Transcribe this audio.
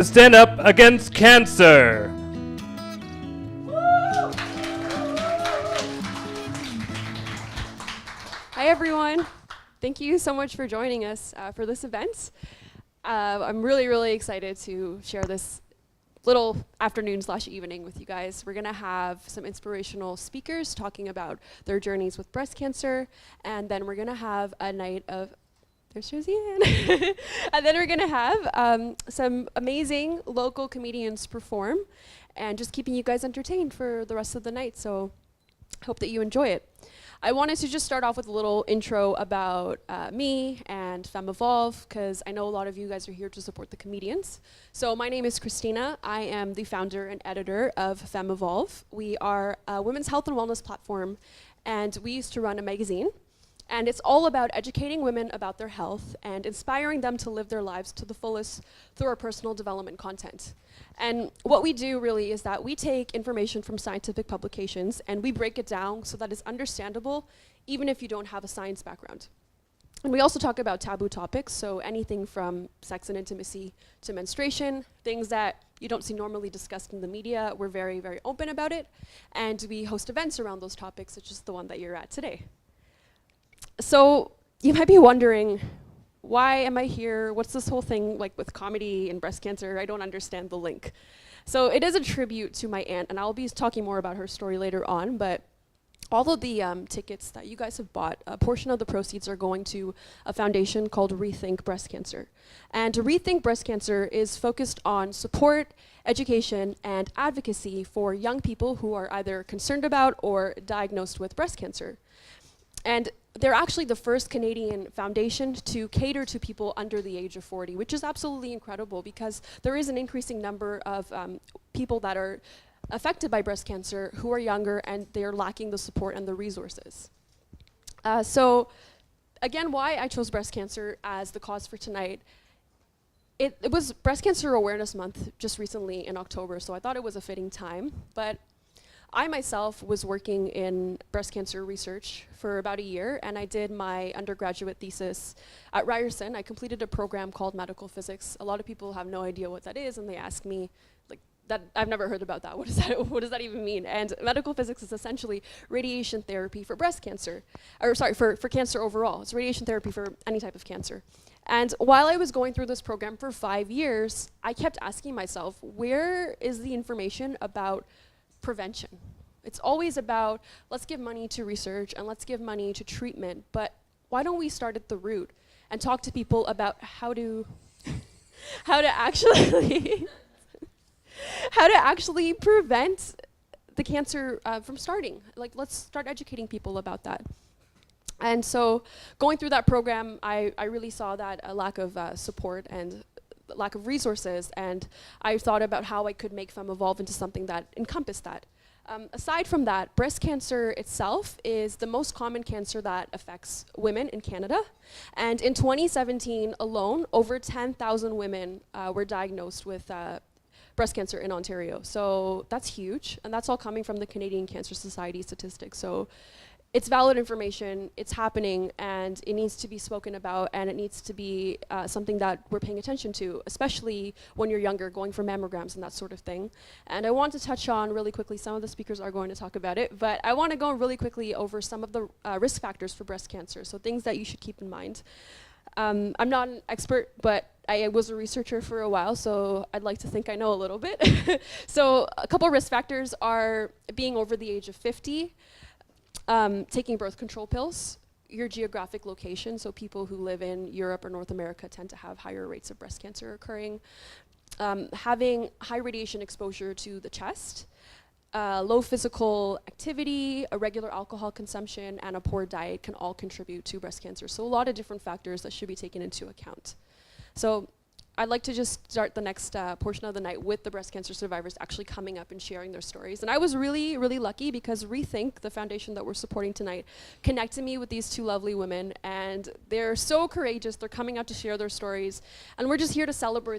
to stand up against cancer. Hi everyone. Thank you so much for joining us for this event. I'm really excited to share this little afternoon/evening with you guys. We're gonna have some inspirational speakers talking about their journeys with breast cancer, and then we're gonna have a night of, there's Josiane. And then we're gonna have some amazing local comedians perform, and just keeping you guys entertained for the rest of the night, so hope that you enjoy it. I wanted to just start off with a little intro about me and FemEvolve, because I know a lot of you guys are here to support the comedians. So my name is Christina. I am the founder and editor of FemEvolve. We are a women's health and wellness platform, and we used to run a magazine. And it's all about educating women about their health and inspiring them to live their lives to the fullest through our personal development content. And what we do really is that we take information from scientific publications and we break it down so that it's understandable even if you don't have a science background. And we also talk about taboo topics, so anything from sex and intimacy to menstruation, things that you don't see normally discussed in the media. We're very open about it. And we host events around those topics, such as the one that you're at today. So you might be wondering, why am I here? What's this whole thing like with comedy and breast cancer? I don't understand the link. So it is a tribute to my aunt, and I'll be talking more about her story later on, but all of the tickets that you guys have bought, a portion of the proceeds are going to a foundation called Rethink Breast Cancer. And Rethink Breast Cancer is focused on support, education, and advocacy for young people who are either concerned about or diagnosed with breast cancer. And they're actually the first Canadian foundation to cater to people under the age of 40, which is absolutely incredible because there is an increasing number of people that are affected by breast cancer who are younger and they're lacking the support and the resources. So again, why I chose breast cancer as the cause for tonight. It was Breast Cancer Awareness Month just recently in October, so I thought it was a fitting time. But I myself was working in breast cancer research for about a year, and I did my undergraduate thesis at Ryerson. I completed a program called medical physics. A lot of people have no idea what that is, and they ask me, like, that I've never heard about that. What does that even mean? And medical physics is essentially radiation therapy for breast cancer, or sorry, for cancer overall. It's radiation therapy for any type of cancer. And while I was going through this program for 5 years, I kept asking myself, where is the information about prevention? It's always about, let's give money to research and let's give money to treatment, but why don't we start at the root and talk to people about how to actually how to actually prevent the cancer from starting. Like, let's start educating people about that. And so going through that program, I really saw that a lack of support and lack of resources, and I thought about how I could make FemEvolve into something that encompassed that. Aside from that, breast cancer itself is the most common cancer that affects women in Canada, and in 2017 alone, over 10,000 women were diagnosed with breast cancer in Ontario. So that's huge, and that's all coming from the Canadian Cancer Society statistics. So it's valid information, it's happening, and it needs to be spoken about, and it needs to be something that we're paying attention to, especially when you're younger, going for mammograms and that sort of thing. And I want to touch on really quickly, some of the speakers are going to talk about it, but I want to go really quickly over some of the risk factors for breast cancer, so things that you should keep in mind. I'm not an expert, but I was a researcher for a while, so I'd like to think I know a little bit. So a couple risk factors are being over the age of 50, taking birth control pills, your geographic location, so people who live in Europe or North America tend to have higher rates of breast cancer occurring, having high radiation exposure to the chest, low physical activity, irregular alcohol consumption, and a poor diet can all contribute to breast cancer. So a lot of different factors that should be taken into account. So I'd like to just start the next portion of the night with the breast cancer survivors actually coming up and sharing their stories. And I was really lucky because Rethink, the foundation that we're supporting tonight, connected me with these two lovely women, and they're so courageous. They're coming out to share their stories, and we're just here to celebrate that.